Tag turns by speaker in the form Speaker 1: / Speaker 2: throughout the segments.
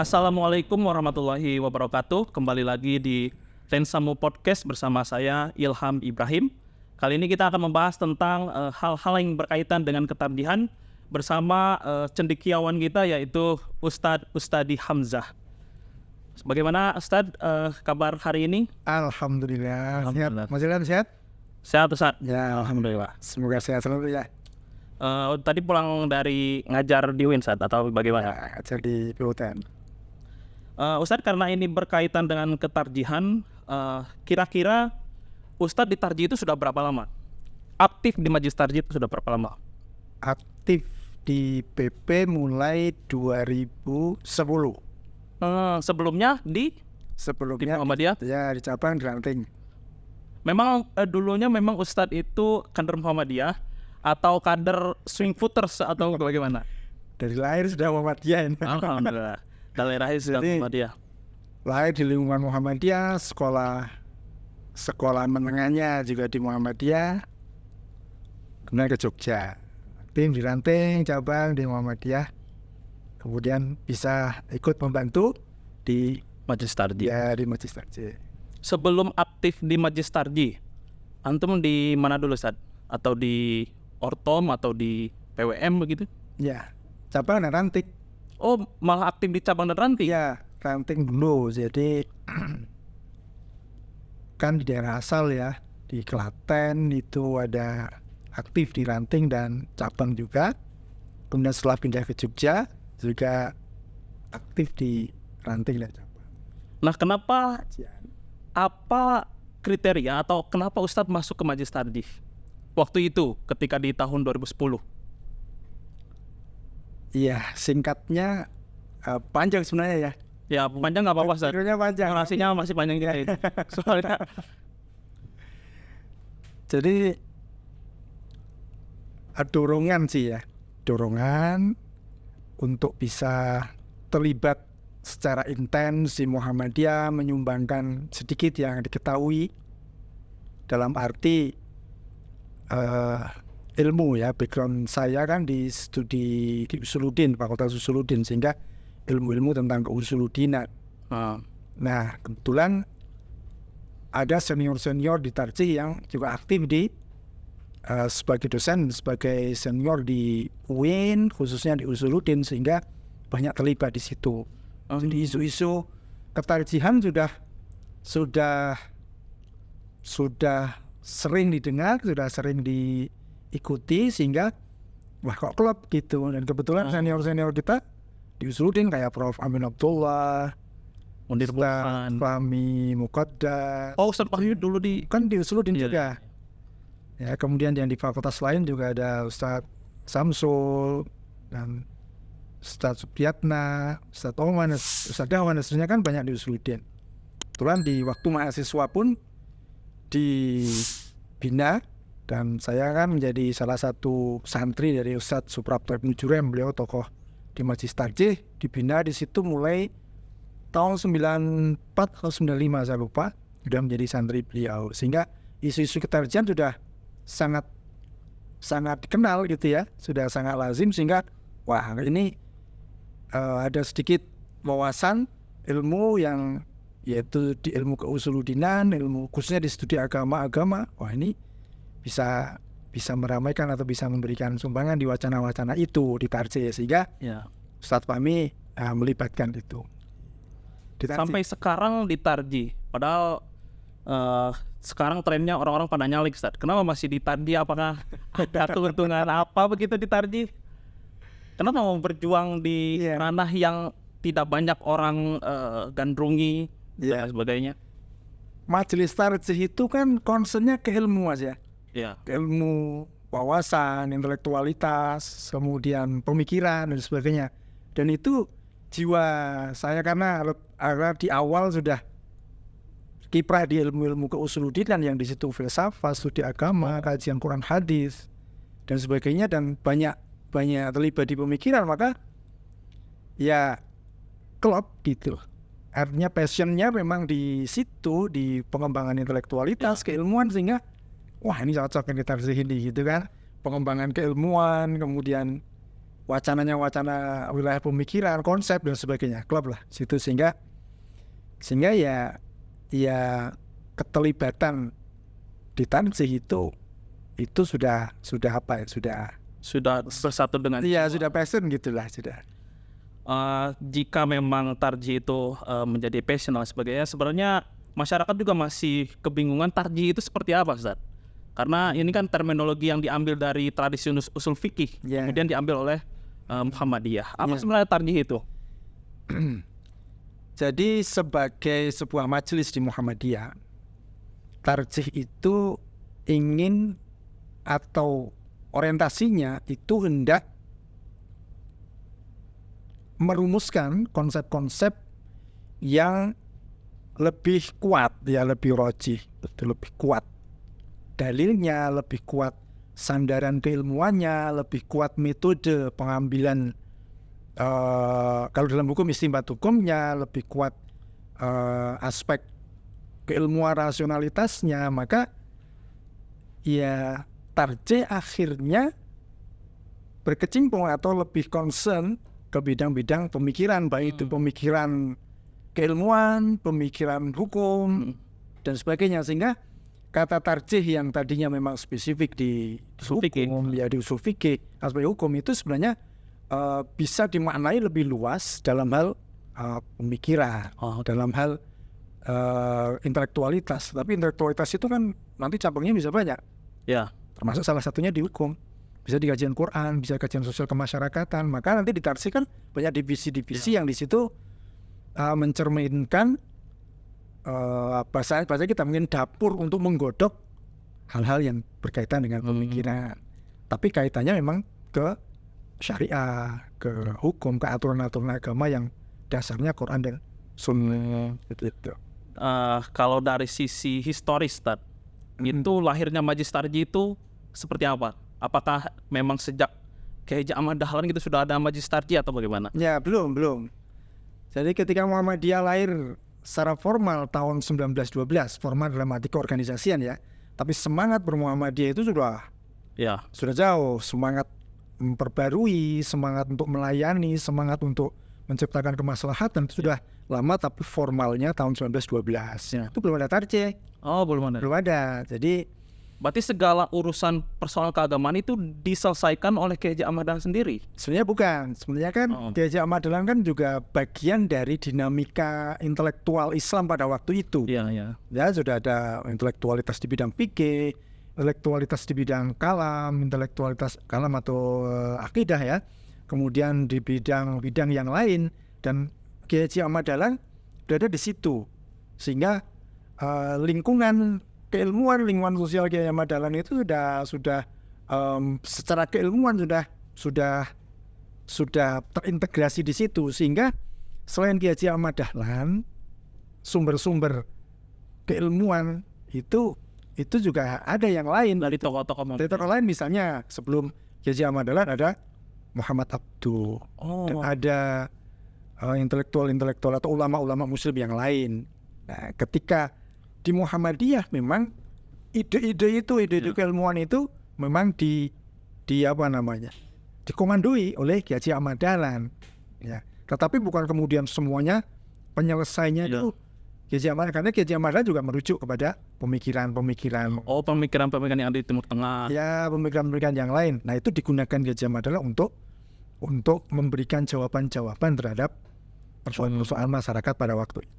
Speaker 1: Assalamualaikum warahmatullahi wabarakatuh. Kembali lagi di Tensamu Podcast bersama saya Ilham Ibrahim. Kali ini kita akan membahas tentang hal-hal yang berkaitan dengan ketarjihan bersama cendekiawan kita yaitu Ustadz Ustadi Hamzah. Bagaimana Ustadz kabar hari ini?
Speaker 2: Alhamdulillah. Sehat. Mas Ilham sehat?
Speaker 1: Sehat Ustadz?
Speaker 2: Ya, alhamdulillah. Semoga sehat selalu ya.
Speaker 1: Tadi pulang dari ngajar di UIN Ustadz atau bagaimana?
Speaker 2: Ya, ajar di PUTN.
Speaker 1: Ustadz, karena ini berkaitan dengan ketarjihan, kira-kira Ustadz di tarjih itu sudah berapa lama? Aktif di Majelis Tarjih itu sudah berapa lama?
Speaker 2: Aktif di PP mulai 2010.
Speaker 1: Sebelumnya di
Speaker 2: Sebelumnya
Speaker 1: Muhammadiyah?
Speaker 2: Ya di cabang di Ranting.
Speaker 1: Memang dulunya memang Ustadz itu kader Muhammadiyah atau kader swing footers atau bagaimana?
Speaker 2: Dari lahir sudah Muhammadiyah ini.
Speaker 1: Alhamdulillah. Daerah sudah
Speaker 2: Jadi,
Speaker 1: Muhammadiyah.
Speaker 2: Lahir di lingkungan Muhammadiyah, sekolah menengahnya juga di Muhammadiyah. Kemudian ke Jogja. Tim di Ranting, cabang di Muhammadiyah. Kemudian bisa ikut membantu di
Speaker 1: Majelis Tarjih.
Speaker 2: Ya di Majelis Tarjih.
Speaker 1: Sebelum aktif di Majelis Tarjih, antum di mana dulu Ustadz? Atau di Ortom atau di PWM begitu?
Speaker 2: Ya, cabang dan Ranting.
Speaker 1: Oh, malah aktif di cabang dan Ranting?
Speaker 2: Ya, Ranting dulu. Jadi kan di daerah asal ya, di Klaten itu ada aktif di Ranting dan cabang juga. Kemudian setelah pindah ke Jogja juga aktif di Ranting dan cabang.
Speaker 1: Nah, kenapa, apa kriteria atau kenapa Ustadz masuk ke Majelis Tarjih waktu itu ketika di tahun 2010?
Speaker 2: Iya, singkatnya panjang sebenarnya ya.
Speaker 1: Ya, panjang nggak apa-apa Ustadz.
Speaker 2: Ceritanya panjang.
Speaker 1: Narasinya masih panjang kita. Soalnya
Speaker 2: jadi dorongan sih ya, dorongan untuk bisa terlibat secara intens di Muhammadiyah, menyumbangkan sedikit yang diketahui dalam arti ilmu ya. Background saya kan di studi di Usuluddin, Fakultas Usuluddin, sehingga ilmu-ilmu tentang keusuludinan. Nah, kebetulan ada senior-senior di Tarjih yang juga aktif di sebagai dosen, sebagai senior di UIN, khususnya di Usuluddin, sehingga banyak terlibat di situ. Jadi isu-isu ketarjihan sudah sering didengar, sudah sering diikuti, sehingga wah kok klub gitu. Dan kebetulan senior-senior kita di Usuluddin kayak Prof. Amin Abdullah,
Speaker 1: Munir
Speaker 2: Ustaz
Speaker 1: Burhan.
Speaker 2: Fahmi Muqaddam.
Speaker 1: Oh, Ustadz Fahmi dulu di
Speaker 2: Kan di Usuluddin
Speaker 1: Iya.
Speaker 2: juga. Ya, kemudian yang di fakultas lain juga ada Ustadz Samsul dan Ustadz Supriyatna, Ustadz Oman, Ustadz Dawan, sebenarnya kan banyak di Usuluddin. Kebetulan di waktu mahasiswa pun dibina, dan saya kan menjadi salah satu santri dari Ustadz Suprapto Ibnu Jurem, beliau tokoh di Majelis Tarjih, dibina di situ mulai tahun 94 atau 95 saya lupa, sudah menjadi santri beliau, sehingga isu-isu ketarjihan sudah sangat dikenal gitu ya, sudah sangat lazim, sehingga wah ini ada sedikit wawasan ilmu yang yaitu di ilmu keusuludinan, ilmu khususnya di studi agama. Wah ini bisa meramaikan atau bisa memberikan sumbangan di wacana-wacana itu di Tarjih, sehingga
Speaker 1: ya.
Speaker 2: Ustadz Fahmi melibatkan itu di Tarjih.
Speaker 1: Sampai sekarang di Tarjih. Padahal sekarang trennya orang-orang pada nyalik Ustadz. Kenapa masih di Tarjih? Apakah ada keuntungan apa begitu di Tarjih? Kenapa mau berjuang di ranah yang tidak banyak orang gandrungi dan sebagainya?
Speaker 2: Majelis Tarjih itu kan concernnya ke ilmu aja.
Speaker 1: Ya.
Speaker 2: Ilmu, wawasan, intelektualitas, kemudian pemikiran dan sebagainya. Dan itu jiwa saya, karena di awal sudah kiprah di ilmu-ilmu keusuludinan yang di situ filsafat, studi agama, kajian Quran hadis dan sebagainya, dan banyak terlibat di pemikiran, maka ya klop gitu. Artinya passionnya memang di situ, di pengembangan intelektualitas, keilmuan, sehingga wah ini cocok ini Tarjih ini gitu kan. Pengembangan keilmuan, kemudian wacananya wacana wilayah pemikiran, konsep dan sebagainya, klub lah situ, sehingga ya keterlibatan di Tarjih itu sudah apa ya,
Speaker 1: Sudah bersatu dengan
Speaker 2: sudah passion gitulah sudah.
Speaker 1: Jika memang Tarjih itu menjadi passion dan sebagainya, sebenarnya masyarakat juga masih kebingungan Tarjih itu seperti apa, Ustaz? Karena ini kan terminologi yang diambil dari tradisi usul fikih, kemudian diambil oleh Muhammadiyah. Apa sebenarnya Tarjih itu?
Speaker 2: Jadi sebagai sebuah majelis di Muhammadiyah, Tarjih itu ingin atau orientasinya itu hendak merumuskan konsep-konsep yang lebih kuat, lebih rojih, lebih kuat dalilnya, lebih kuat sandaran keilmuannya, lebih kuat metode pengambilan kalau dalam hukum istinbat hukumnya, lebih kuat aspek keilmuan rasionalitasnya. Maka ya Tarjih akhirnya berkecimpung atau lebih concern ke bidang-bidang pemikiran, baik itu pemikiran keilmuan, pemikiran hukum dan sebagainya, sehingga kata tarjih yang tadinya memang spesifik di hukum, di usul fikih, aspek hukum itu sebenarnya bisa dimaknai lebih luas dalam hal pemikiran, dalam hal intelektualitas. Tapi intelektualitas itu kan nanti cabangnya bisa banyak. Termasuk salah satunya di hukum. Bisa di kajian Quran, bisa kajian sosial kemasyarakatan. Maka nanti di Tarjih kan banyak divisi-divisi yang di situ mencerminkan bahasa kita mungkin dapur untuk menggodok hal-hal yang berkaitan dengan pemikiran. Tapi kaitannya memang ke syariah, ke hukum, ke aturan-aturan agama yang dasarnya Quran dan Sunnah.
Speaker 1: Kalau dari sisi historis, itu lahirnya Majelis Tarjih itu seperti apa? Apakah memang sejak Kiai Haji Ahmad Dahlan gitu sudah ada Majelis Tarjih atau bagaimana?
Speaker 2: Ya, belum. Jadi ketika Muhammadiyah lahir secara formal tahun 1912, formal dalam arti keorganisasian ya, tapi semangat bermuhammadiyah itu sudah jauh. Semangat memperbarui, semangat untuk melayani, semangat untuk menciptakan kemaslahatan itu sudah lama, tapi formalnya tahun 1912. Itu belum ada Tarjih.
Speaker 1: Belum
Speaker 2: ada. Jadi
Speaker 1: berarti segala urusan persoalan keagamaan itu diselesaikan oleh Kiai Haji Ahmad Dahlan sendiri? Sebenarnya
Speaker 2: bukan. Sebenarnya kan Kiai Haji Ahmad Dahlan kan juga bagian dari dinamika intelektual Islam pada waktu itu. Ya, sudah ada intelektualitas di bidang fikih, intelektualitas di bidang kalam, intelektualitas kalam atau akidah ya. Kemudian di bidang-bidang yang lain, dan Kiai Haji Ahmad Dahlan berada di situ. Sehingga lingkungan keilmuan, lingkungan sosial Kiai Ahmad Dahlan itu sudah secara keilmuan sudah terintegrasi di situ, sehingga selain Kiai Haji Ahmad Dahlan, sumber-sumber keilmuan itu juga ada yang lain
Speaker 1: dari tokoh-tokoh
Speaker 2: lain. Misalnya sebelum Kiai Haji Ahmad Dahlan ada Muhammad Abduh, dan ada intelektual atau ulama-ulama muslim yang lain. Nah, ketika di Muhammadiyah memang ide keilmuan itu memang dikomandoi oleh Kiai Haji Ahmad Dahlan. Ya. Tetapi bukan kemudian semuanya penyelesainya itu Kiai Haji Ahmad, karena Kiai Haji Ahmad Dahlan juga merujuk kepada pemikiran.
Speaker 1: Pemikiran yang ada di Timur Tengah.
Speaker 2: Ya, pemikiran yang lain. Nah, itu digunakan Kiai Haji Ahmad Dahlan untuk memberikan jawaban-jawaban terhadap persoalan masyarakat pada waktu itu.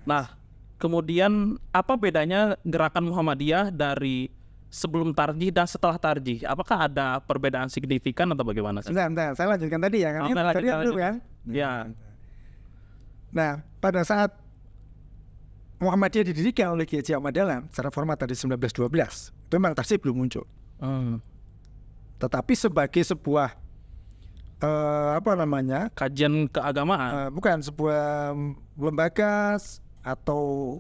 Speaker 1: Nah, kemudian apa bedanya gerakan Muhammadiyah dari sebelum Tarjih dan setelah Tarjih? Apakah ada perbedaan signifikan atau bagaimana?
Speaker 2: Sebentar, saya lanjutkan tadi ya kan?
Speaker 1: Ya.
Speaker 2: Nah, pada saat Muhammadiyah didirikan oleh Kiai Haji Ahmad Dahlan secara formal tadi 1912, itu memang Tarjih belum muncul. Tetapi sebagai sebuah
Speaker 1: kajian keagamaan,
Speaker 2: bukan sebuah lembaga atau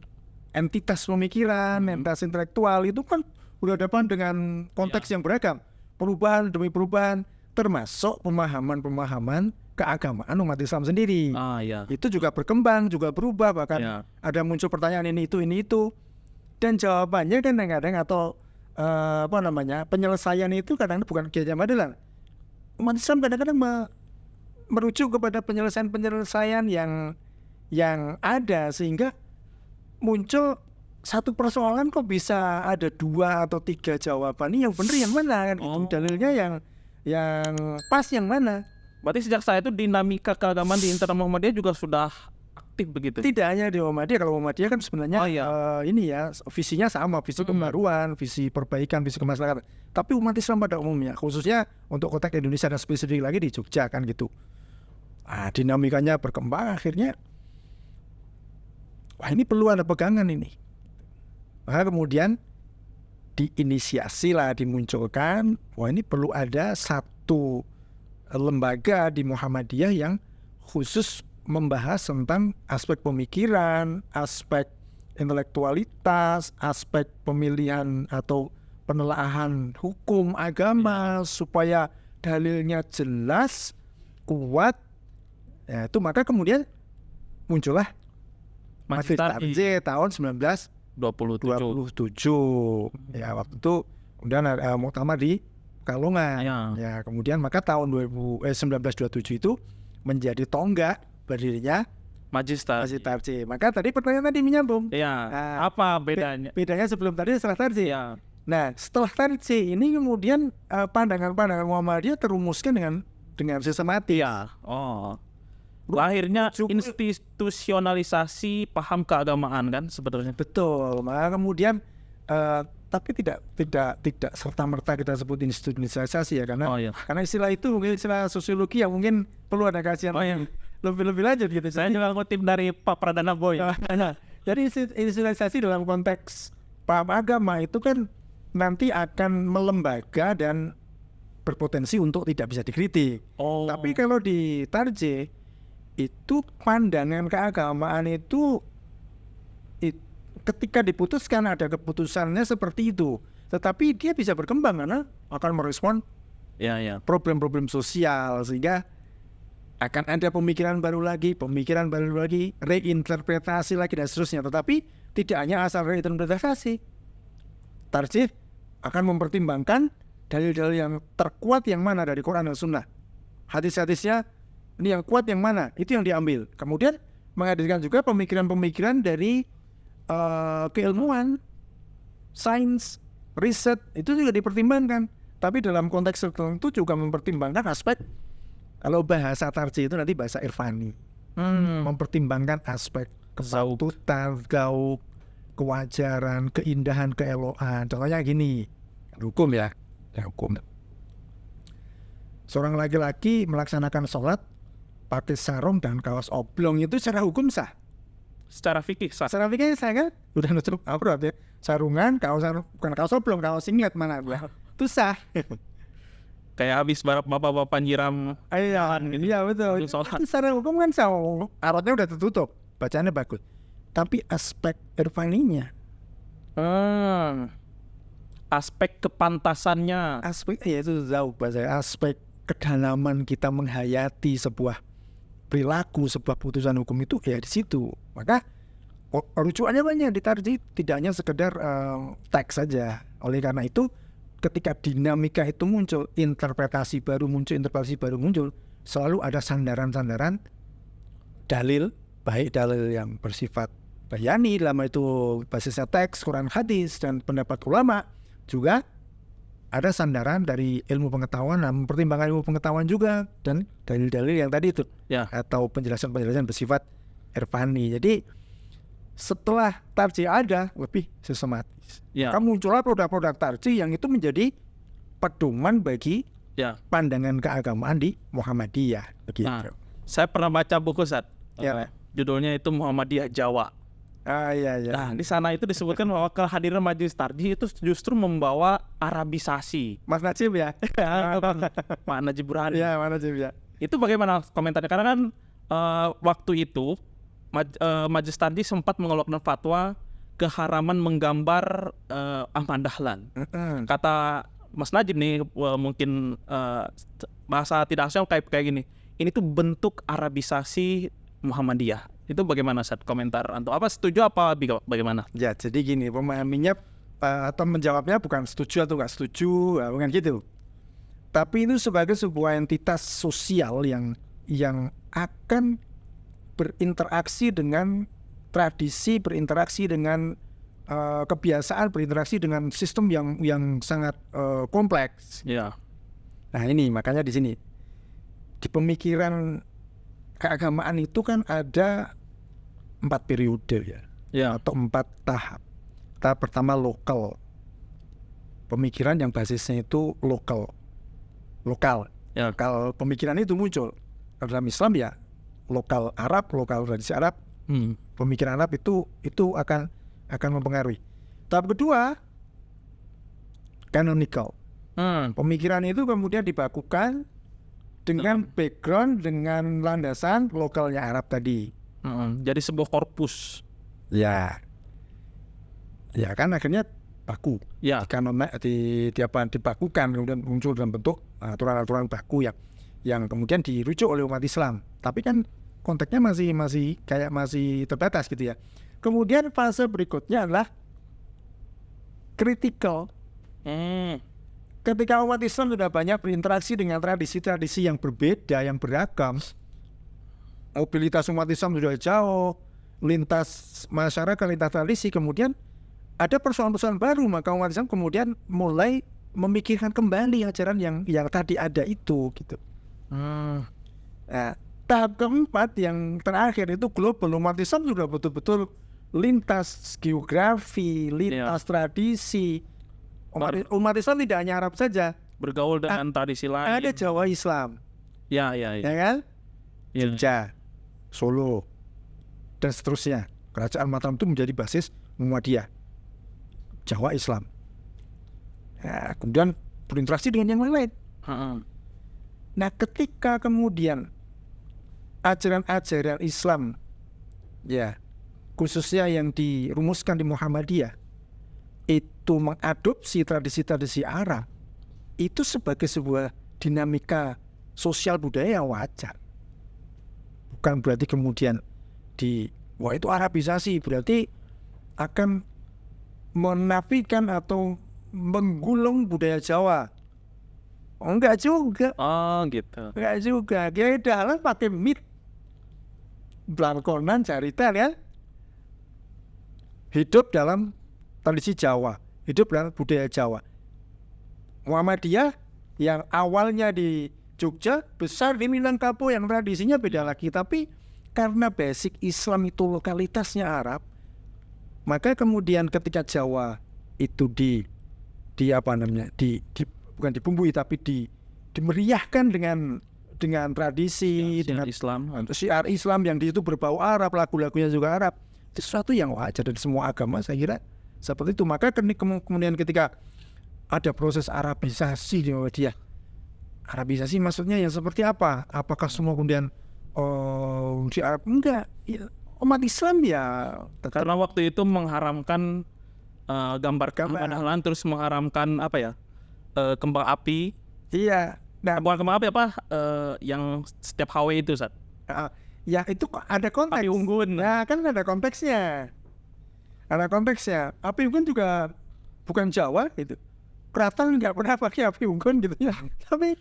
Speaker 2: entitas pemikiran, entitas intelektual, itu kan berhadapan dengan konteks yang beragam, perubahan demi perubahan, termasuk pemahaman keagamaan umat Islam sendiri. Itu juga berkembang, juga berubah, bahkan ada muncul pertanyaan ini itu, dan jawabannya kan kadang-kadang atau penyelesaian itu kadang-kadang bukan Kiai Haji Ahmad Dahlan. umat Islam kadang-kadang merujuk kepada penyelesaian-penyelesaian yang ada, sehingga muncul satu persoalan kok bisa ada 2 atau 3 jawaban. Ini yang benar yang mana kan gitu. Dalilnya yang pas yang mana.
Speaker 1: Berarti sejak saat itu dinamika keagamaan di internal Muhammadiyah juga sudah aktif begitu?
Speaker 2: Tidak hanya di Muhammadiyah. Kalau Muhammadiyah kan sebenarnya ini ya, visinya sama, visi pembaruan, visi perbaikan, visi kemaslahatan. Tapi umat Islam pada umumnya, khususnya untuk konteks Indonesia dan spesifik lagi di Jogja kan gitu. Dinamikanya berkembang, akhirnya wah ini perlu ada pegangan ini. Maka kemudian diinisiasi lah, dimunculkan, wah ini perlu ada satu lembaga di Muhammadiyah yang khusus membahas tentang aspek pemikiran, aspek intelektualitas, aspek pemilihan atau penelaahan hukum agama, supaya dalilnya jelas, kuat. Ya, itu maka kemudian muncullah Masjid Tarjih tahun 1927. Ya, waktu itu kemudian muktamar di Pekalongan. Ya, kemudian maka tahun 1927 itu menjadi tonggak berdirinya
Speaker 1: Masjid
Speaker 2: Tarjih. Maka tadi pertanyaan tadi menyambung.
Speaker 1: Ya, apa bedanya?
Speaker 2: Bedanya sebelum Tarjih, setelah Tarjih.
Speaker 1: Ya.
Speaker 2: Nah, setelah Tarjih ini kemudian pandangan-pandangan Muhammadiyah terumuskan dengan sistematis.
Speaker 1: Ya. Lahirnya institusionalisasi paham keagamaan kan sebenarnya.
Speaker 2: Betul. Maka kemudian tapi tidak serta-merta kita sebut institusionalisasi ya, karena istilah itu mungkin istilah sosiologi yang mungkin perlu ada kajian lebih lanjut gitu.
Speaker 1: Saya juga ngutip dari Pak Pradana Boy.
Speaker 2: Jadi institusionalisasi dalam konteks paham agama itu kan nanti akan melembaga dan berpotensi untuk tidak bisa dikritik. Tapi kalau di Tarjih itu pandangan keagamaan itu ketika diputuskan ada keputusannya seperti itu, tetapi dia bisa berkembang karena akan merespon problem-problem sosial, sehingga akan ada pemikiran baru lagi, reinterpretasi lagi dan seterusnya. Tetapi tidak hanya asal reinterpretasi, Tarjih akan mempertimbangkan dalil-dalil yang terkuat yang mana dari Quran dan Sunnah, hadis-hadisnya ini yang kuat yang mana, itu yang diambil. Kemudian menghadirkan juga pemikiran-pemikiran dari keilmuan, sains, riset, itu juga dipertimbangkan. Tapi dalam konteks tertentu juga mempertimbangkan aspek, kalau bahasa Tarjih itu nanti bahasa irfani, mempertimbangkan aspek kepatutan, gaub, kewajaran, keindahan, keeloan. Contohnya gini, hukum ya, hukum. Seorang laki-laki melaksanakan sholat pakai sarung dan kaos oblong, itu secara hukum sah.
Speaker 1: Secara fikih sah.
Speaker 2: Secara fikih sah kan? Udah nutup aurat ya. Sarungan, bukan kaos oblong, kaos singlet mana gua. Itu sah.
Speaker 1: Kayak habis bapak-bapak nyiram.
Speaker 2: Iya betul. Itu secara hukum kan sah. Auratnya udah tertutup, bacaannya bagus. Tapi aspek irfaninya,
Speaker 1: aspek kepantasannya,
Speaker 2: itu jauh bahasa, aspek kedalaman kita menghayati sebuah perilaku, sebuah putusan hukum itu ya di situ. Maka rujukannya banyak di Tarjih, tidak hanya sekedar teks saja. Oleh karena itu, ketika dinamika itu muncul, interpretasi baru muncul, selalu ada sandaran-sandaran dalil, baik dalil yang bersifat bayani, dalam itu basisnya teks, Quran, hadis, dan pendapat ulama. Juga ada sandaran dari ilmu pengetahuan, mempertimbangkan ilmu pengetahuan juga, dan dalil-dalil yang tadi itu, atau penjelasan-penjelasan bersifat irfani. Jadi setelah Tarjih ada, lebih sistematis. Kamu muncullah produk-produk Tarjih yang itu menjadi pedoman bagi pandangan keagamaan di Muhammadiyah. Begitu.
Speaker 1: Nah, saya pernah baca buku judulnya itu Muhammadiyah Jawa.
Speaker 2: Iya.
Speaker 1: Nah, di sana itu disebutkan bahwa kehadiran Majelis Tarjih itu justru membawa Arabisasi.
Speaker 2: Mas Najib ya?
Speaker 1: Pak Najib Burhani.
Speaker 2: Iya, Mas Najib ya.
Speaker 1: Itu bagaimana komentarnya? Karena kan waktu itu Majelis Tarjih sempat mengeluarkan fatwa keharaman menggambar Ahmad Dahlan. Kata Mas Najib nih, mungkin bahasa tidak asing kayak gini. Ini tuh bentuk Arabisasi Muhammadiyah. Itu bagaimana Ustaz komentar antum? Apa setuju apa bagaimana?
Speaker 2: Ya, jadi gini, memahaminya atau menjawabnya bukan setuju atau nggak setuju, bukan gitu. tapi itu sebagai sebuah entitas sosial yang akan berinteraksi dengan tradisi, berinteraksi dengan kebiasaan, berinteraksi dengan sistem yang sangat kompleks.
Speaker 1: Ya.
Speaker 2: Nah ini makanya di sini di pemikiran keagamaan itu kan ada 4 periode
Speaker 1: Ya.
Speaker 2: atau 4 tahap. Tahap pertama lokal, pemikiran yang basisnya itu lokal.
Speaker 1: Ya.
Speaker 2: Kalau pemikiran itu muncul dalam Islam ya lokal Arab, lokal tradisi Arab, pemikiran Arab itu akan mempengaruhi. Tahap kedua canonical. Pemikiran itu kemudian dibakukan dengan background, dengan landasan lokalnya Arab tadi.
Speaker 1: Jadi sebuah korpus.
Speaker 2: Ya kan akhirnya baku.
Speaker 1: Ya.
Speaker 2: Dibakukan kemudian muncul dalam bentuk aturan-aturan baku yang kemudian dirujuk oleh umat Islam. Tapi kan konteksnya masih terbatas gitu ya. Kemudian fase berikutnya adalah critical. Ketika umat Islam sudah banyak berinteraksi dengan tradisi-tradisi yang berbeda, yang beragam, mobilitas umat Islam sudah jauh, lintas masyarakat, lintas tradisi, kemudian ada persoalan-persoalan baru, maka umat Islam kemudian mulai memikirkan kembali ajaran yang tadi ada itu gitu. Nah, tahap keempat yang terakhir itu global. Umat Islam sudah betul-betul lintas geografi, lintas tradisi. Umat Islam tidak hanya Arab saja,
Speaker 1: Bergaul dengan tradisi lain.
Speaker 2: ada Jawa Islam,
Speaker 1: Ya.
Speaker 2: ya kan?
Speaker 1: Ya.
Speaker 2: Jogja, Solo, dan seterusnya. Kerajaan Mataram itu menjadi basis Muhammadiyah, Jawa Islam. Nah, kemudian berinteraksi dengan yang lain. Nah, ketika kemudian ajaran-ajaran Islam, ya khususnya yang dirumuskan di Muhammadiyah, itu mengadopsi tradisi-tradisi Arab, itu sebagai sebuah dinamika sosial budaya yang wajar. Bukan berarti kemudian wah itu Arabisasi, berarti akan menafikan atau menggulung budaya Jawa. Oh, enggak juga.
Speaker 1: Oh gitu.
Speaker 2: Enggak juga. Dia dalam pakai mit, belangkonan cerita kan, hidup dalam tradisi Jawa, hidup dalam budaya Jawa. Muhammadiyah yang awalnya di Jogja, besar di Minangkabau yang tradisinya beda lagi, tapi karena basic Islam itu lokalitasnya Arab, maka kemudian ketika Jawa itu bukan dibumbui tapi dimeriahkan dengan tradisi,
Speaker 1: Ya,
Speaker 2: dengan
Speaker 1: Islam.
Speaker 2: syiar Islam yang di situ berbau Arab, lagu-lagunya juga Arab. Itu sesuatu yang wajar dari semua agama, saya kira seperti itu. Maka kemudian ketika ada proses Arabisasi di Muhammadiyah, Arabisasi maksudnya yang seperti apa? Apakah semua kemudian di Arab? Enggak, ya, umat Islam ya tetap.
Speaker 1: Karena waktu itu mengharamkan gambar padahalan, terus mengharamkan apa ya, kembang api.
Speaker 2: Iya. Nah,
Speaker 1: Bukan kembang api apa, yang setiap HW itu Sat.
Speaker 2: ya itu ada konteks.
Speaker 1: Api unggun.
Speaker 2: Nah, kan ada konteksnya. Ada konteksnya. Api unggun juga bukan Jawa gitu. Keraton nggak pernah pakai api unggun gitu ya. Tapi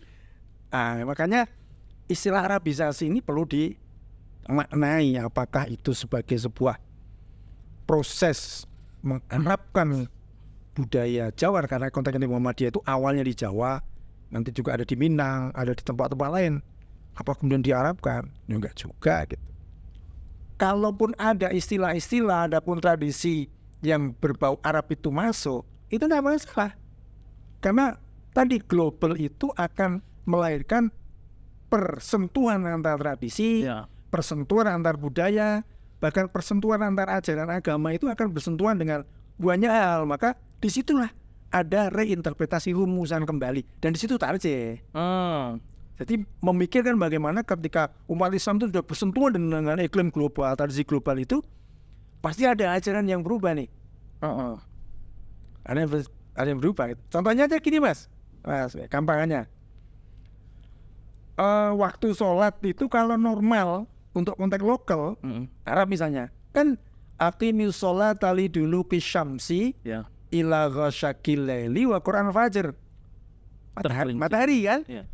Speaker 2: makanya istilah Arabisasi ini perlu dimaknai, apakah itu sebagai sebuah proses mengarabkan budaya Jawa, karena konteksnya Muhammadiyah itu awalnya di Jawa, nanti juga ada di Minang, ada di tempat-tempat lain. Apa kemudian diarabkan? Ya enggak juga gitu. Kalaupun ada istilah-istilah, ada pun tradisi yang berbau Arab itu masuk, itu tidak masalah. Karena tadi global itu akan melahirkan persentuhan antar tradisi,
Speaker 1: Ya.
Speaker 2: persentuhan antar budaya, bahkan persentuhan antar ajaran agama itu akan bersentuhan dengan banyak hal. Maka disitulah ada reinterpretasi rumusan kembali, dan disitu tarjih. Jadi memikirkan bagaimana ketika umat Islam itu sudah bersentuhan dengan iklim global, tradisi global itu, pasti ada ajaran yang berubah nih. Ada yang berubah. Contohnya aja gini mas, gampangannya. Waktu sholat itu kalau normal untuk konteks lokal, Arab misalnya, kan aqimis sholat tali dulu kisyamsi
Speaker 1: Ya.
Speaker 2: ila ghasyakil laili wa Quran fajr. matahari kan.
Speaker 1: Iya.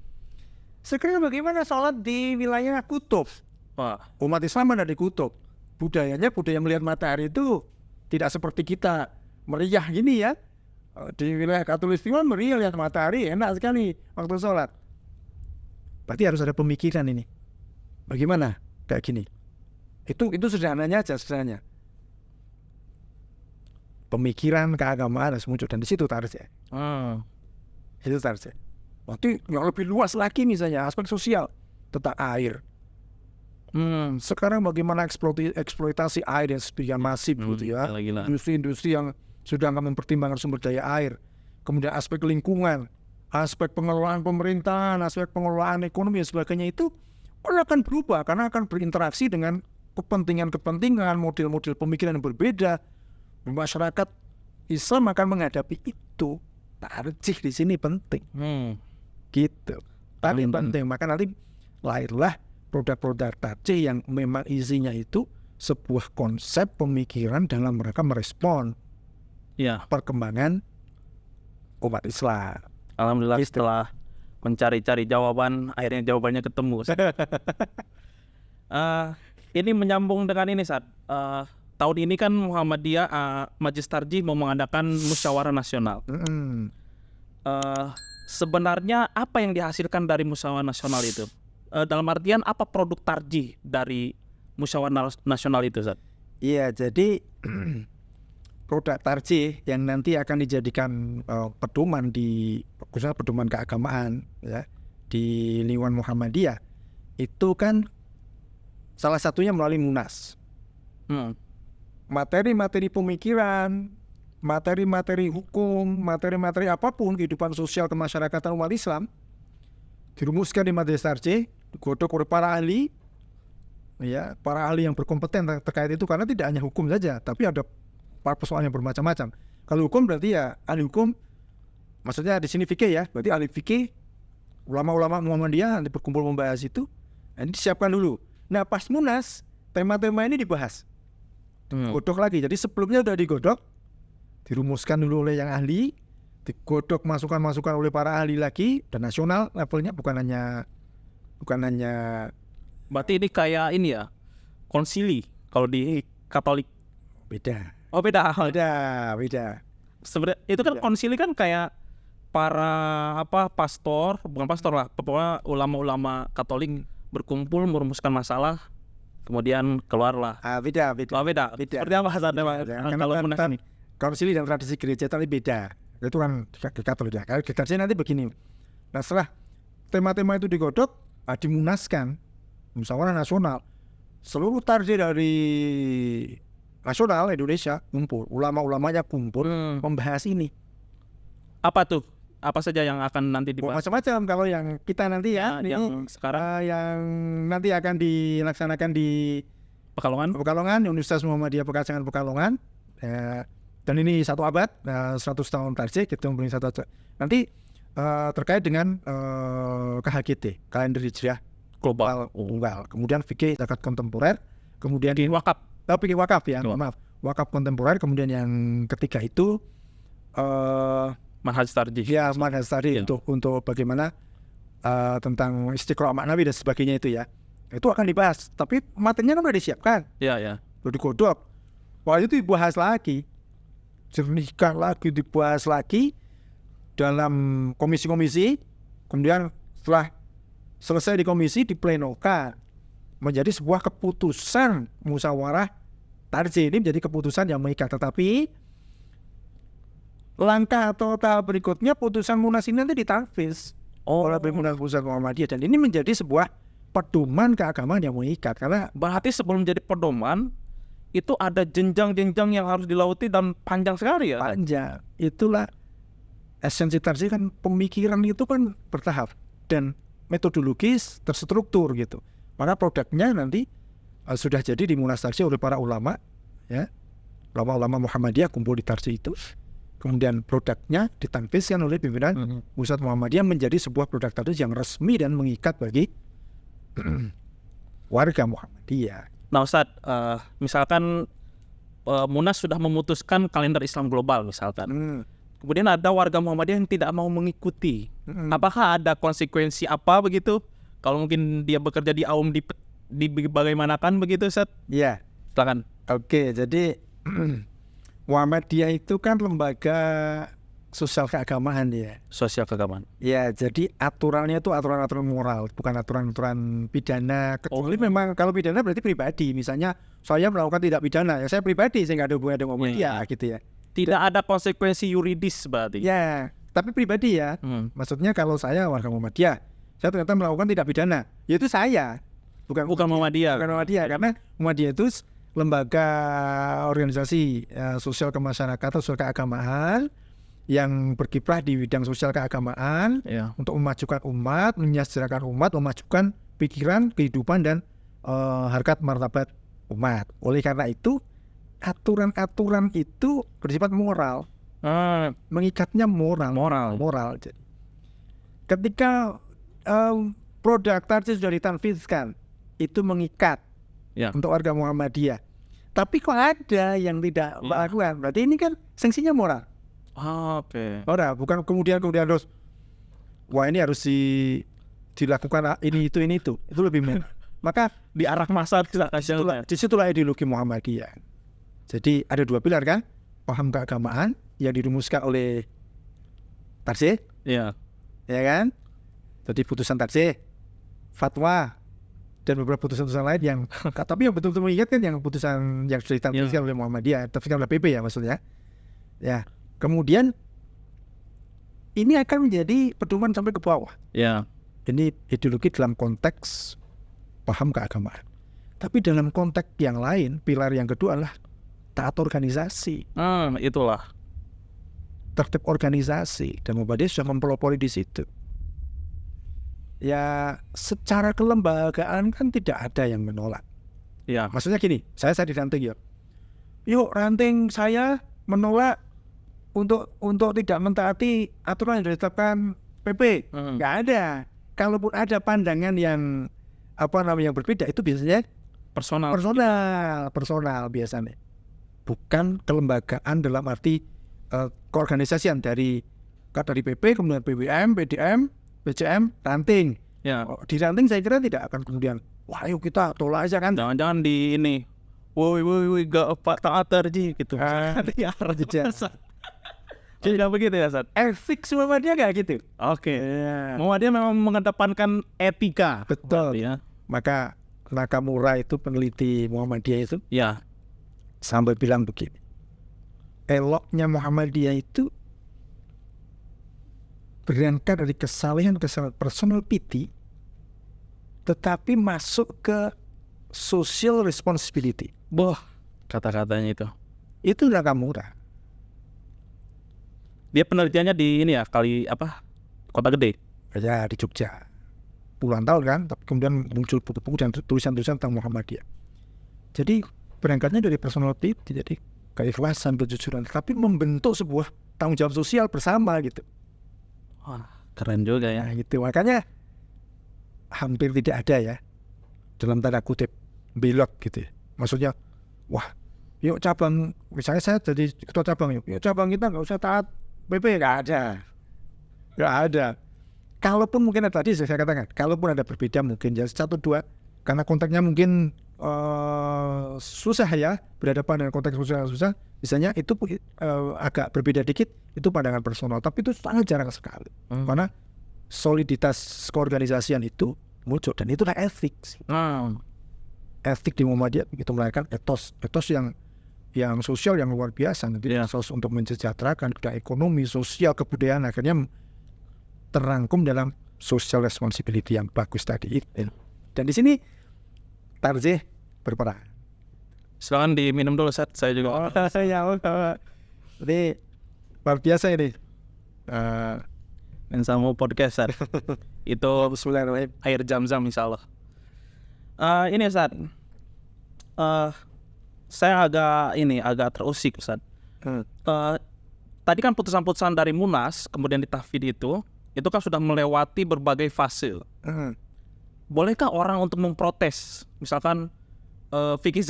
Speaker 2: Sekarang bagaimana sholat di wilayah kutub?
Speaker 1: Wah,
Speaker 2: Umat Islam ada di kutub. Budaya melihat matahari itu tidak seperti kita meriah gini ya. Di wilayah Katulistiwa meriah lihat matahari enak sekali waktu sholat. Berarti harus ada pemikiran ini. Bagaimana kayak gini? Itu sederhananya aja sederhananya. Pemikiran keagamaan harus muncul dan di situ target. Itu target. Nanti yang lebih luas lagi misalnya aspek sosial tentang air. Sekarang bagaimana eksploitasi air yang sedemikian masif gitu ya.
Speaker 1: Gila.
Speaker 2: Industri-industri yang sudah akan mempertimbangkan sumber daya air. Kemudian aspek lingkungan, aspek pengelolaan pemerintahan, aspek pengelolaan ekonomi dan sebagainya itu akan berubah karena akan berinteraksi dengan kepentingan-kepentingan, model-model pemikiran yang berbeda. Masyarakat Islam akan menghadapi itu. Tarjih di sini penting. Gitu. Paling penting. Maka nanti lahirlah produk-produk tarjih yang memang isinya itu sebuah konsep pemikiran dalam mereka merespon perkembangan umat Islam.
Speaker 1: Alhamdulillah setelah mencari-cari jawaban, akhirnya jawabannya ketemu. Ini menyambung dengan ini saat tahun ini kan Muhammadiyah Majelis Tarjih mau mengadakan musyawarah nasional. Sebenarnya apa yang dihasilkan dari musyawarah nasional itu? Dalam artian apa produk tarjih dari musyawarah nasional itu, Zat?
Speaker 2: Iya, jadi produk tarjih yang nanti akan dijadikan pedoman di khususnya pedoman keagamaan ya di lingkungan Muhammadiyah itu kan salah satunya melalui Munas. Materi-materi pemikiran, materi-materi hukum, materi-materi apapun kehidupan sosial kemasyarakatan umat Islam dirumuskan di majelis tarjih, digodok oleh para ahli, ya para ahli yang berkompeten terkait itu karena tidak hanya hukum saja, tapi ada persoalan yang bermacam-macam. Kalau hukum berarti ya ahli hukum, maksudnya di sini fikih ya, berarti ahli fikih, ulama-ulama Muhammadiyah nanti berkumpul membahas itu, ini disiapkan dulu. Nah pas Munas, tema-tema ini dibahas. Godok lagi, jadi sebelumnya sudah digodok, dirumuskan dulu oleh yang ahli, digodok masukan-masukan oleh para ahli lagi dan nasional levelnya bukan hanya
Speaker 1: berarti ini kayak ini ya konsili kalau di Katolik.
Speaker 2: Beda.
Speaker 1: Oh beda.
Speaker 2: Sebenarnya
Speaker 1: itu kan konsili kan kayak para pastor, bukan pastor lah, pokoknya ulama-ulama Katolik berkumpul merumuskan masalah. Kemudian keluarlah.
Speaker 2: Beda.
Speaker 1: Oh, beda. Seperti apa hasilnya kalau Munas ini?
Speaker 2: Konsili dan tradisi gereja tadi beda. Itu kan di Katolik ya. Kalau di gereja nanti begini. Nah setelah tema-tema itu digodok, dimunaskan musyawarah nasional. Seluruh tarjih dari nasional Indonesia kumpul, ulama-ulamanya kumpul membahas ini.
Speaker 1: Apa tuh? Apa saja yang akan nanti dibahas?
Speaker 2: Macam-macam. Kalau yang kita nanti ya,
Speaker 1: yang sekarang
Speaker 2: yang nanti akan dilaksanakan di Pekalongan, Universitas Muhammadiyah Pekalongan. Dan ini 1 abad, 100 tahun tarjih, kita memberi 1 abad. Nanti terkait dengan KHGT, kalender hijriah global. Kemudian fikih zakat kontemporer, kemudian
Speaker 1: wakaf.
Speaker 2: Fikih wakaf ya, wakaf kontemporer. Kemudian yang ketiga itu
Speaker 1: manhaj tarjih.
Speaker 2: Ya, manhaj tarjih untuk bagaimana tentang istiqra' maknawi dan sebagainya itu ya. Itu akan dibahas, tapi materinya kan sudah disiapkan.
Speaker 1: Iya.
Speaker 2: Sudah digodok. Wah, itu dibahas lagi. Jernihkan lagi, dibahas lagi dalam komisi-komisi. Kemudian setelah selesai di komisi diplenokan menjadi sebuah keputusan musyawarah tarjih. Ini menjadi keputusan yang mengikat, tetapi langkah atau tahap berikutnya putusan Munas ini nanti ditanfiz oleh Munas Pusat Muhammadiyah, dan ini menjadi sebuah pedoman keagamaan yang mengikat. Karena
Speaker 1: berarti sebelum menjadi pedoman itu ada jenjang-jenjang yang harus dilauti dan panjang sekali ya.
Speaker 2: Panjang. Itulah esensi tarjih kan, pemikiran itu kan bertahap dan metodologis terstruktur gitu. Maka produknya nanti sudah jadi di Munas Tarjih oleh para ulama ya. Ulama-ulama Muhammadiyah kumpul di tarjih itu. Kemudian produknya ditanfizkan oleh pimpinan Pusat Muhammadiyah menjadi sebuah produk tarjih yang resmi dan mengikat bagi warga Muhammadiyah.
Speaker 1: Nah Ustadz, misalkan Munas sudah memutuskan kalender Islam global misalkan. kemudian ada warga Muhammadiyah yang tidak mau mengikuti.
Speaker 2: Mm-mm.
Speaker 1: Apakah ada konsekuensi apa begitu? Kalau mungkin dia bekerja di AUM di bagaimanakan begitu, Ustaz?
Speaker 2: Iya.
Speaker 1: Silakan.
Speaker 2: Oke, jadi Muhammadiyah itu kan lembaga sosial keagamaan ya.
Speaker 1: Sosial keagamaan.
Speaker 2: Ya, jadi aturannya itu aturan-aturan moral, bukan aturan-aturan pidana. Kecuali memang kalau pidana berarti pribadi. Misalnya saya melakukan tidak pidana, ya saya pribadi, saya nggak ada hubungan dengan Muhammadiyah gitu ya.
Speaker 1: Tidak ada konsekuensi yuridis berarti.
Speaker 2: Ya, tapi pribadi ya. Maksudnya kalau saya warga Muhammadiyah, saya ternyata melakukan tidak pidana, yaitu saya, bukan
Speaker 1: Muhammadiyah.
Speaker 2: Bukan Muhammadiyah, karena Muhammadiyah itu lembaga organisasi sosial kemasyarakatan, sosial keagamaan yang berkiprah di bidang sosial keagamaan untuk memajukan umat, menyejahterakan umat, memajukan pikiran, kehidupan dan harkat martabat umat. Oleh karena itu aturan-aturan itu bersifat moral, mengikatnya moral. Jadi, ketika produk tarjih sudah ditanfizkan, itu mengikat untuk warga Muhammadiyah. Tapi kok ada yang tidak melakukan? Berarti ini kan sanksinya moral.
Speaker 1: Oke.
Speaker 2: Moral, bukan kemudian terus wah ini harus dilakukan ini itu lebih maka
Speaker 1: diarah masa
Speaker 2: disitulah ideologi Muhammadiyah. Jadi ada dua pilar kan, paham keagamaan yang dirumuskan oleh tarjih, ya kan? Jadi putusan tarjih, fatwa dan beberapa putusan-putusan lain yang tapi yang betul-betul mengingatkan yang putusan yang sudah ditampilkan oleh Muhammadiyah, ditafsirkan oleh PP ya maksudnya. Ya, kemudian ini akan menjadi pedoman sampai ke bawah.
Speaker 1: Ya.
Speaker 2: Ini ideologi dalam konteks paham keagamaan. Tapi dalam konteks yang lain, pilar yang kedua adalah taat organisasi.
Speaker 1: Itulah.
Speaker 2: Tertib organisasi, dan Muhammadiyah sudah mempelopori di situ. Ya, secara kelembagaan kan tidak ada yang menolak.
Speaker 1: Ya.
Speaker 2: Maksudnya gini, saya di ranting ya. Yuk, ranting saya menolak untuk tidak mentaati aturan yang ditetapkan PP. Nggak ada. Kalaupun ada pandangan yang yang berbeda, itu biasanya personal biasanya. Bukan kelembagaan dalam arti keorganisasian dari PP, kemudian PWM, PDM, PCM, ranting.
Speaker 1: Ya.
Speaker 2: Di ranting saya kira tidak akan kemudian wah yuk kita tolak aja kan.
Speaker 1: Jangan-jangan di ini woi gak taat tarjih gitu. Jadi tidak begitu ya, Ustaz?
Speaker 2: Ethics Muhammadiyah nggak gitu.
Speaker 1: Oke. Muhammadiyah memang mengedepankan etika.
Speaker 2: Betul.
Speaker 1: Ya.
Speaker 2: Maka Nakamura itu peneliti Muhammadiyah itu sampai bilang begini, eloknya Muhammadiyah itu berangkat dari kesalahan personal pity, tetapi masuk ke social responsibility.
Speaker 1: Kata-katanya
Speaker 2: itu Nakamura.
Speaker 1: Dia penelitiannya di ini ya, Kota Gede.
Speaker 2: Ya, di Jogja. Puluhan tahun kan, tapi kemudian muncul buku-buku dan tulisan-tulisan tentang Muhammadiyah. Jadi berangkatnya dari personal pity, jadi keikhlasan, kejujuran, tapi membentuk sebuah tanggung jawab sosial bersama gitu.
Speaker 1: Wah, keren juga ya.
Speaker 2: Nah, gitu. Makanya hampir tidak ada ya, dalam tanda kutip, belok gitu ya. Maksudnya, wah, yuk cabang, misalnya saya jadi ketua cabang, yuk cabang kita nggak usah taat PP, nggak ada. Kalaupun mungkin tadi saya katakan, kalaupun ada berbeda mungkin ya 1-2, karena konteksnya mungkin susah ya, berhadapan dengan konteks susah, misalnya itu agak berbeda dikit, itu pandangan personal, tapi itu sangat jarang sekali. Karena soliditas keorganisasian itu muncul, dan itulah ethics. Etik di Muhammadiyah begitu melahirkan etos yang sosial yang luar biasa. Nanti etos untuk mensejahterakan ekonomi, sosial, kebudayaan, akhirnya terangkum dalam social responsibility yang bagus tadi itu. Dan di sini tarjih berperan.
Speaker 1: Silakan diminum dulu, Ustaz. Saya juga.
Speaker 2: Jadi luar biasa ini.
Speaker 1: Mensamu podcast, Ustaz. Itu air Zam-Zam insyaallah. Ini Ustaz. Saya agak terusik, Ustaz. Tadi kan putusan-putusan dari Munas kemudian ditahfidz itu kan sudah melewati berbagai fase. Bolehkah orang untuk memprotes? Misalkan fikih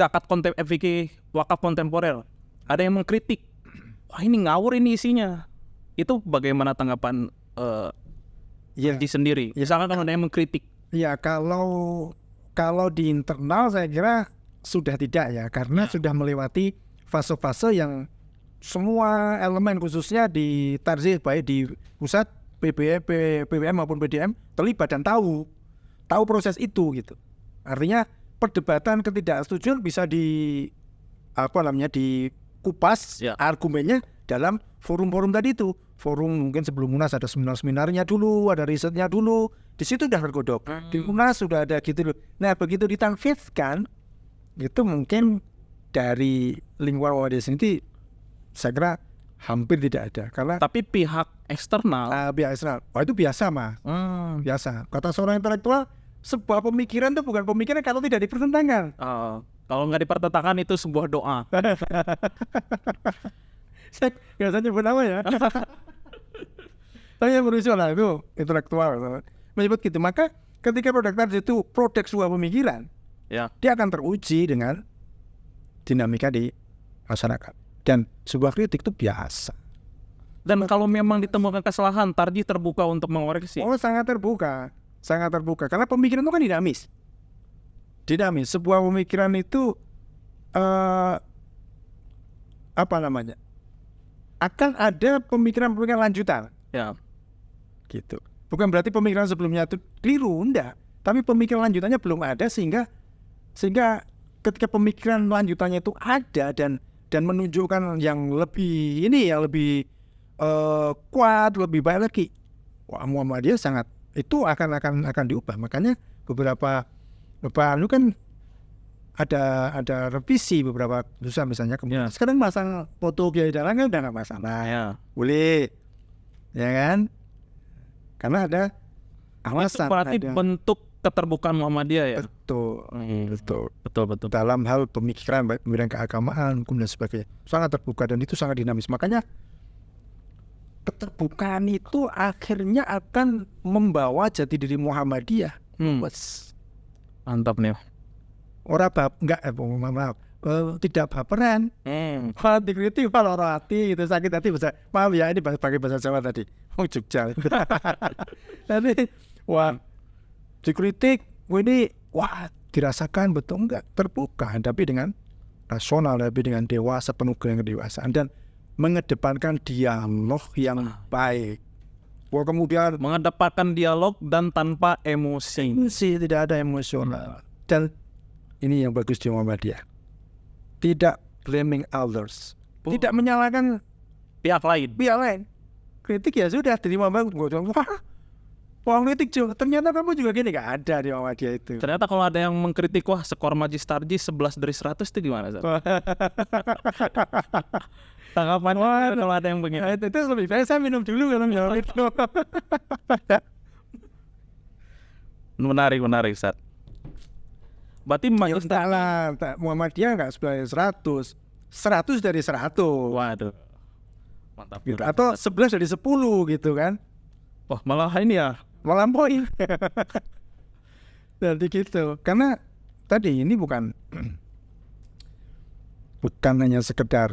Speaker 1: wakaf kontemporer, ada yang mengkritik, wah ini ngawur ini isinya, Itu bagaimana tanggapan
Speaker 2: Ya,
Speaker 1: Tarji sendiri? Misalkan kalau ada yang mengkritik.
Speaker 2: ya kalau di internal saya kira sudah tidak ya, karena sudah melewati fase-fase yang semua elemen khususnya di Tarji baik di pusat PBM maupun PDM terlibat dan tahu proses itu gitu. Artinya perdebatan ketidaksetujuan bisa dikupas argumennya dalam forum-forum tadi itu. Forum mungkin sebelum Munas ada seminar-seminarnya dulu, ada risetnya dulu. Di situ udah tergodok. Di Munas sudah ada gitu loh. Nah, begitu ditanfidkan itu mungkin dari lingkungan Muhammadiyah sendiri saya kira hampir tidak ada. Karena
Speaker 1: Tapi pihak eksternal
Speaker 2: pihak Israel, itu biasa mah. Biasa. Kata seorang intelektual, sebuah pemikiran itu bukan pemikiran kalau tidak dipertentangkan.
Speaker 1: kalau nggak dipertentangkan itu sebuah doa.
Speaker 2: Saya nggak usah nyebut nama ya. Tapi yang berusaha lah itu intelektual menyebut gitu. Maka ketika produk Tarji itu produk sebuah pemikiran,
Speaker 1: Ya.
Speaker 2: dia akan teruji dengan dinamika di masyarakat. Dan sebuah kritik itu biasa.
Speaker 1: Dan kalau memang ditemukan kesalahan, Tarji terbuka untuk mengoreksi.
Speaker 2: Oh, sangat terbuka. Karena pemikiran itu kan dinamis. Sebuah pemikiran itu akan ada pemikiran-pemikiran lanjutan.
Speaker 1: Ya.
Speaker 2: Gitu. Bukan berarti pemikiran sebelumnya itu keliru, enggak. Tapi pemikiran lanjutannya belum ada sehingga ketika pemikiran lanjutannya itu ada dan menunjukkan yang lebih kuat, lebih baik lagi. Wah, Muhammadiyah sangat itu akan diubah. Makanya beberapa kan ada revisi beberapa susah misalnya kemudian sekarang masang foto Kiai Dahlan kan udah nggak masalah
Speaker 1: Ya.
Speaker 2: boleh ya kan karena ada alasan
Speaker 1: Itu berarti bentuk keterbukaan Muhammadiyah ya.
Speaker 2: betul dalam hal pemikiran baik pemikiran keagamaan hukum dan sebagainya sangat terbuka dan itu sangat dinamis. Makanya keterbukaan itu akhirnya akan membawa jati diri Muhammadiyah.
Speaker 1: Mantap nih.
Speaker 2: Tidak baperan. Dikritik kalau hati itu sakit hati bisa. Maaf ya ini pakai bahasa Jawa tadi. Jogja. Tapi dikritik ini dirasakan betul enggak terbuka tapi dengan rasional, tapi dengan dewasa, penuh dengan kedewasaan dan mengedepankan dialog yang baik. Kemudian
Speaker 1: mengedepankan dialog dan tanpa emosi.
Speaker 2: Tidak ada emosional. Dan ini yang bagus di Muhammadiyah. Tidak blaming others. Tidak menyalahkan
Speaker 1: pihak lain.
Speaker 2: Kritik ya sudah terima banget. Wah, kritik juga. Ternyata kamu juga gini, gak ada di Muhammadiyah itu.
Speaker 1: Ternyata kalau ada yang mengkritik, wah skor Majlis Tarji 11 dari 100 itu gimana? Tanggapan kalau ada yang begini.
Speaker 2: Itu lebih baik saya minum dulu kalau jawab itu.
Speaker 1: Menarik Ustaz. Berarti Majlis
Speaker 2: Muhammadiyah nggak 11 dari 100, 100 dari 100.
Speaker 1: Waduh, mantap.
Speaker 2: Gitu. Atau 11 dari 10 gitu kan?
Speaker 1: Wah malah ini ya,
Speaker 2: melampaui. Jadi gitu. Karena tadi ini bukan hanya sekedar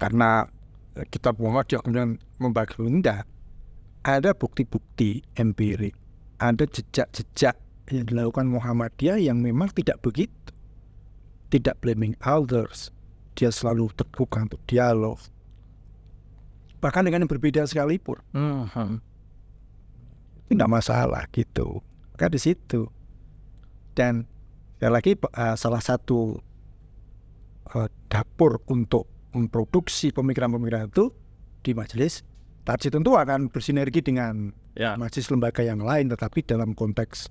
Speaker 2: karena kita Muhammadiyah kemudian membagi enggak. Ada bukti-bukti empirik, ada jejak-jejak yang dilakukan Muhammadiyah yang memang tidak begitu. Tidak blaming others. Dia selalu terbuka untuk dialog. Bahkan dengan yang berbeda sekalipun. Tidak masalah gitu. Maka di situ. Dan sekali lagi salah satu dapur untuk memproduksi pemikiran-pemikiran itu di Majelis Tarji tentu akan bersinergi dengan majelis lembaga yang lain, tetapi dalam konteks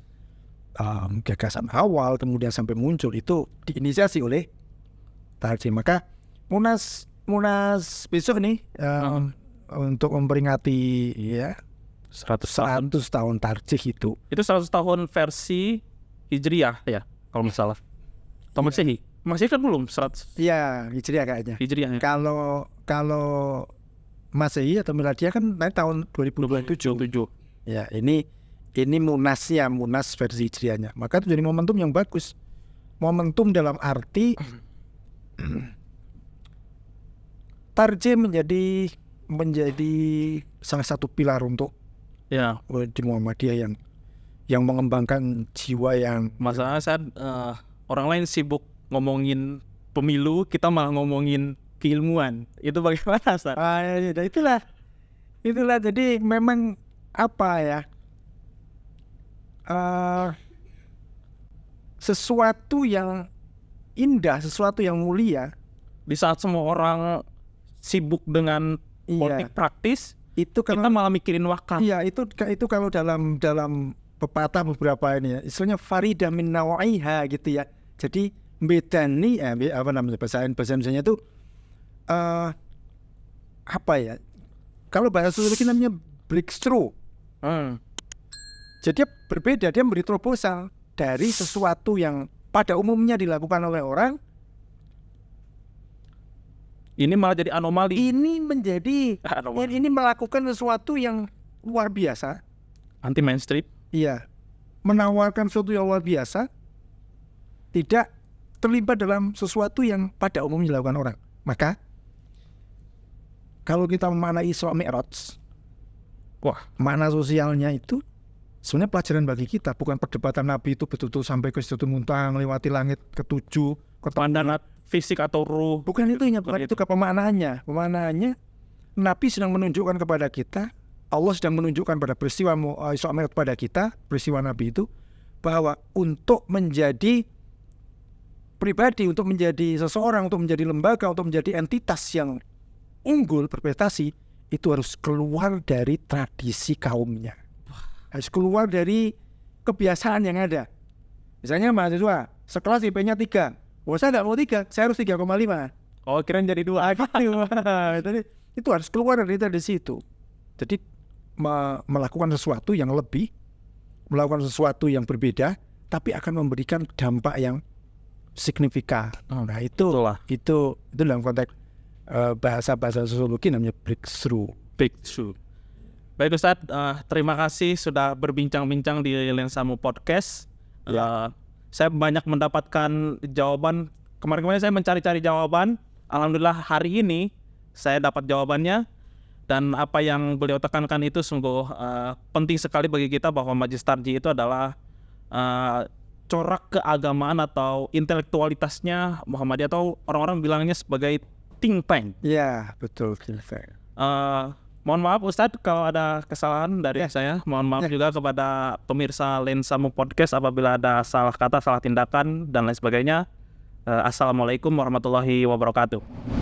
Speaker 2: gagasan awal kemudian sampai muncul itu diinisiasi oleh Tarji. Maka Munas besok nih untuk memperingati 100 tahun Tarji itu.
Speaker 1: Itu 100 tahun versi Hijriyah ya kalau nggak salah. Atau Masehi? Masih kan belum 100.
Speaker 2: Iya, Hijriyah kayaknya.
Speaker 1: Hijriyah. Ya?
Speaker 2: Kalau Masehi atau Miladiyah kan naik tahun 2027. Ya, ini Munasnya, Munas versi Hijriyahnya. Maka itu jadi momentum yang bagus. Momentum dalam arti tarjem menjadi salah satu pilar untuk
Speaker 1: Ya,
Speaker 2: di Muhammadiyah yang mengembangkan jiwa yang
Speaker 1: masalahnya saat orang lain sibuk ngomongin pemilu, kita malah ngomongin keilmuan. Itu bagaimana, Ustaz?
Speaker 2: ya, itulah jadi memang apa ya, sesuatu yang indah, sesuatu yang mulia
Speaker 1: Di saat semua orang sibuk dengan politik praktis,
Speaker 2: itu
Speaker 1: kita
Speaker 2: kalau
Speaker 1: malah mikirin wakaf.
Speaker 2: iya itu kalau dalam pepatah beberapa ini ya, istilahnya farida min nawaiha gitu ya. Jadi bedani apa namanya bahasa Indonesianya itu apa ya? Kalau bahasa sosiologi namanya breakthrough. Jadi dia berbeda, dia memberi terobosan dari sesuatu yang pada umumnya dilakukan oleh orang,
Speaker 1: Ini malah jadi anomali.
Speaker 2: ini menjadi
Speaker 1: Anomali.
Speaker 2: ini melakukan sesuatu yang luar biasa.
Speaker 1: Anti mainstream.
Speaker 2: Iya, menawarkan sesuatu yang luar biasa, tidak terlibat dalam sesuatu yang pada umumnya dilakukan orang. Maka kalau kita memaknai Isra Mi'raj,
Speaker 1: Wah,
Speaker 2: makna sosialnya itu sebenarnya pelajaran bagi kita, bukan perdebatan Nabi itu betul-betul sampai ke Sidratul Muntaha, melewati langit ketujuh,
Speaker 1: pandangan fisik atau ruh.
Speaker 2: bukan itu, bukan itu pemanaannya. Pemanaannya Nabi sedang menunjukkan kepada kita, Allah sedang menunjukkan pada peristiwa Isra Mi'raj kepada kita, peristiwa Nabi itu, bahwa untuk menjadi pribadi, untuk menjadi seseorang, untuk menjadi lembaga, untuk menjadi entitas yang unggul berprestasi, itu harus keluar dari tradisi kaumnya, harus keluar dari kebiasaan yang ada. Misalnya mahasiswa sekelas IP-nya 3, saya nggak mau 3, saya harus 3,5.
Speaker 1: Oh, kirain jadi 2.
Speaker 2: Gitu. Jadi itu harus keluar dari tradisi itu. Jadi melakukan sesuatu yang lebih, melakukan sesuatu yang berbeda, tapi akan memberikan dampak yang signifikan. Nah itu dalam konteks bahasa sosiologi namanya breakthrough.
Speaker 1: Baik Ustaz, terima kasih sudah berbincang-bincang di Lensamu Podcast. Saya banyak mendapatkan jawaban. Kemarin-kemarin saya mencari-cari jawaban. Alhamdulillah hari ini saya dapat jawabannya. Dan apa yang beliau tekankan itu sungguh penting sekali bagi kita, bahwa Majelis Tarjih itu adalah corak keagamaan atau intelektualitasnya Muhammadiyah, atau orang-orang bilangnya sebagai think tank.
Speaker 2: Ya, betul.
Speaker 1: Mohon maaf Ustadz kalau ada kesalahan dari saya. Mohon maaf juga kepada pemirsa Lensamu Podcast apabila ada salah kata, salah tindakan dan lain sebagainya. Assalamualaikum warahmatullahi wabarakatuh.